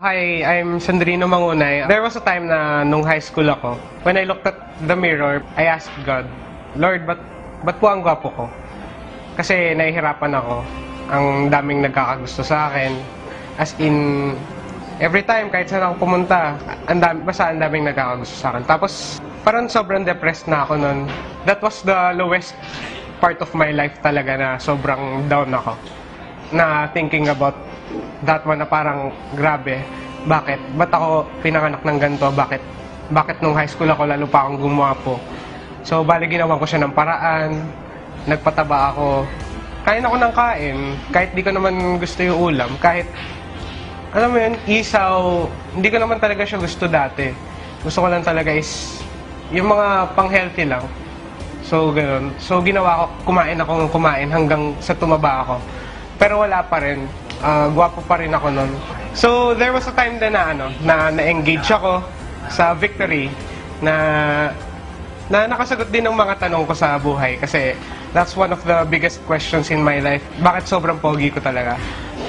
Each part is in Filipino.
Hi, I'm Sandrino Mangunay. There was a time na nung high school ako, when I looked at the mirror, I asked God, Lord, ba't po ang gwapo ko? Kasi nahihirapan ako. Ang daming nagkakagusto sa akin. As in, every time, kahit saan ako pumunta, basta ang daming nagkakagusto sa akin. Tapos, parang sobrang depressed na ako nun. That was the lowest part of my life talaga na sobrang down ako. Na thinking about that one na parang grabe, bakit? Ba't ako pinanganak ng ganito? Bakit nung high school ako lalo pa akong gumwapo? So, bali ginawa ko siya ng paraan, nagpataba ako, kain ako ng kain, kahit di ko naman gusto yung ulam, kahit, alam mo yun, isaw, hindi ko naman talaga siya gusto dati. Gusto ko lang talaga is, yung mga pang-healthy lang. So, ganoon. So, ginawa ko, kumain hanggang sa tumaba ako. Pero wala pa rin. Gwapo pa rin ako nun. So, there was a time din na na-engage ako sa Victory na nakasagot din ng mga tanong ko sa buhay kasi that's one of the biggest questions in my life. Bakit sobrang pogi ko talaga?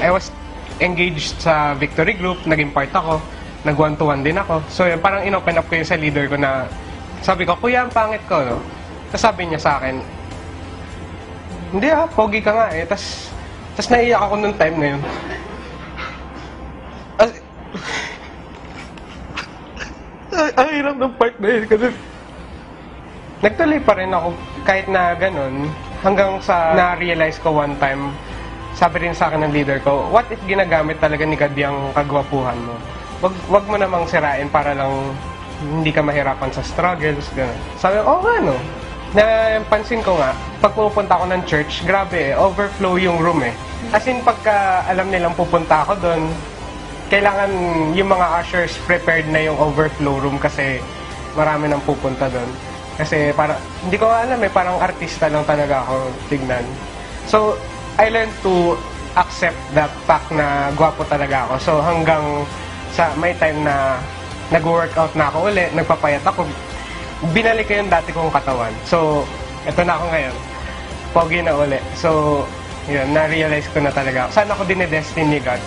I was engaged sa Victory Group, naging part ako, nag-one-to-one din ako. So, yun, parang in-open up ko yun sa leader ko na sabi ko, kuya, ang pangit ko, no? Tapos sabi niya sa akin, hindi pogi ka nga eh. Tapos naiiyak ako nung time na yun. Ang hirap ng part na yun kasi nagtuloy pa rin ako kahit na ganun hanggang sa na-realize ko one time, sabi rin sa akin ng leader ko, what if ginagamit talaga ni God yung kagwapuhan mo? Wag mo namang sirain para lang hindi ka mahirapan sa struggles, gano'n. Sabi ko, nga no. Napansin ko nga, pag pupunta ako ng church, grabe overflow yung room eh. As in, pagka alam nilang pupunta ako doon, kailangan yung mga ushers prepared na yung overflow room kasi marami nang pupunta doon. Kasi hindi ko alam eh, parang artista lang talaga ako tignan. So, I learned to accept that fact na gwapo talaga ako. So, hanggang sa may time na nag-workout na ako ulit, nagpapayat ako, binalik ko yung dati kong katawan. So, eto na ako ngayon. Pogi na uli. So, yun, na-realize ko na talaga. Saan ako dinedestiny ni God?